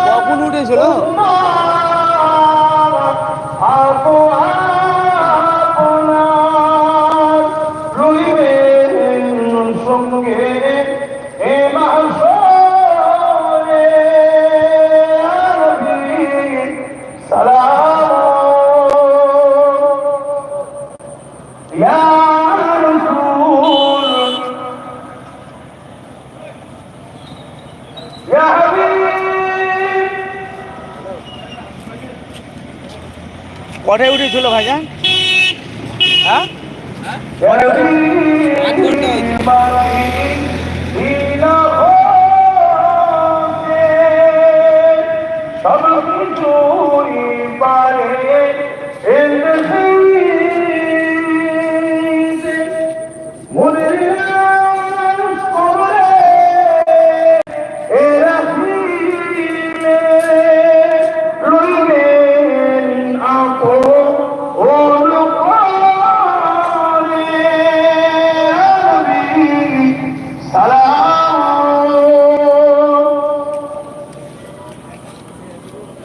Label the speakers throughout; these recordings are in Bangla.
Speaker 1: কখন উঠেছিল? কটায় উঠেছিল ভাইজান? হ্যাঁ, আধ ঘন্টা হয়েছে। সব কিছুই পারে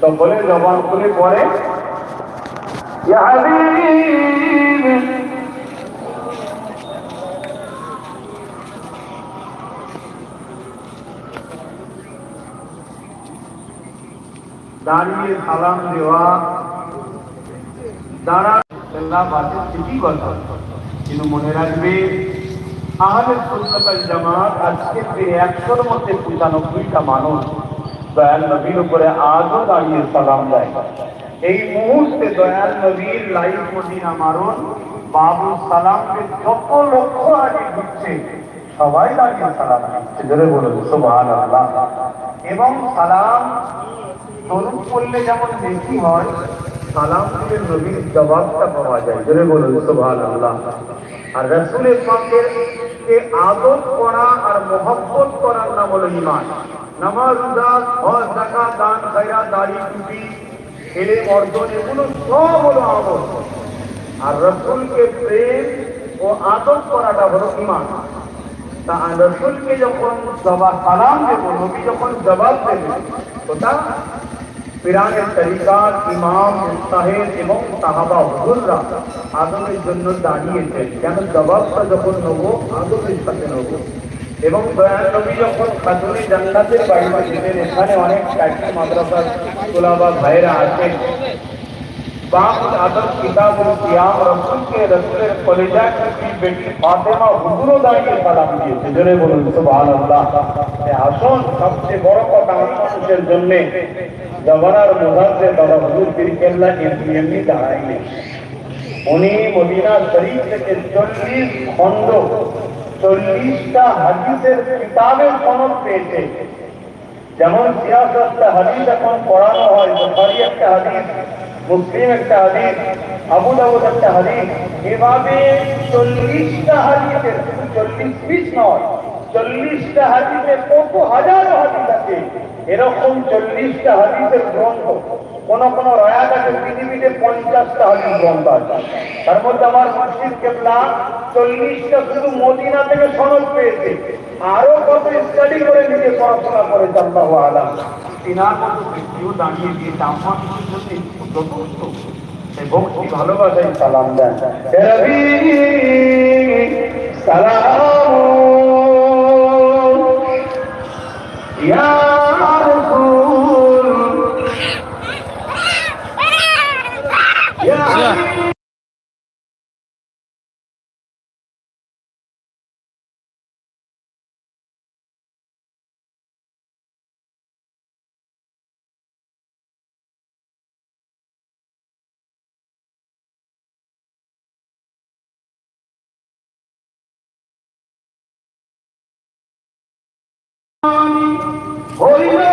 Speaker 1: সকলে জবান খুলে পড়ে দাঁড়িয়ে সালাম দেওয়া দ্বারা ঠিকই কথা, কিন্তু মনে রাখবে আহলে সুন্নাত ওয়াল জামাত আজকে 100-র মধ্যে 95টা মানুষ দয়াল নবীর উপরে আজও দাঁড়িয়ে সালাম দেয়। এই মুহূর্তে দয়াল নবীর লাইভ মদিনা মারুন বাবু সালামকে যত লক্ষ আগে দিচ্ছে সবাই দাঁড়িয়ে সালাম দিচ্ছে, জোরে বলুন সুবহানাল্লাহ। এবং সালাম দরুদ পড়লে যেমন বেশি হয়, সালাম দিলে নবীর জবাবটা পাওয়া যায়, জোরে বলুন সুবহানাল্লাহ। আর রাসূলের পাকের কে আদব করা আর মহব্বত করার নাম হলো ঈমান। নামাজ, রোজা, হজ, যাকাত, দান, খায়রাত, দাড়ি, টুপি, ইলম অর্জন, এগুলো সব হলো আদব। আর রাসূলকে প্রেম ও আদব করাটা হলো ঈমান। তা রাসূলকে যখন সালাম দেব, নবী যখন জবাব দেবে, ওটা পিরানের তরিকার ইমাম, মুজতাহিদ এবং সাহাবা হুজুররা আদবের জন্য দাঁড়িয়েছেন, কেন জবাবটা যখন নেব আদবের সাথে নেব। এবং দয়াল নবী যখন খাতুনে জান্নাতের বাড়িতে যেতেন, এখানে অনেক চারটি মাদ্রাসার তোলাবা ভাইরা আছেন, बाप आदम किताबुल कियाम रसूल के रसूलेर कलेजा की बेटी फातिमा हुजूर दाঁড়িয়ে সালাম দিয়েছে, জোরে বলুন সুবহানাল্লাহ। আসুন, সবচেয়ে বড় কথা মানুষের জন্য জমানার মুজাদ্দেদ বাবা হুজুর পীর কেবলা এমনি দাঁড়ায়নি। উনি মদিনা শরীফ থেকে 40 খণ্ড 40টা হাদিসের কিতাবের সনদ পেয়েছে। যেমন সিয়াসতটা হাদিস এখন পড়ানো হয়, বুখারী একটা হাদিস, মুসলিম একটা হাদিস, আবু দাউদ একটা হাদিস, এভাবে 40টা হাদিসের 40 পিস নয়, 40টা হাদিসে কত হাজারো হাদিস আছে। এরকম 40টা হাদিসের গ্রন্থ, কোন কোন রায়াত আছে পৃথিবীতে 50টা হাদিস গ্রন্থ আছে। তার মধ্যে আমার মুর্শিদ কেবলা 40টা শুধু মদিনা থেকে সনদ পেয়েছে, আরো কত স্টাডি করে নিজে পড়াশোনা করে আল্লাহু আলাম। তিনার মতো ব্যক্তিও দাঁড়িয়ে দিয়ে আমার যথেষ্ট সেই ভক্তি ভালোবাসায় সালাম দেন। সালাম ইয়া রাসূল ইয়া হইল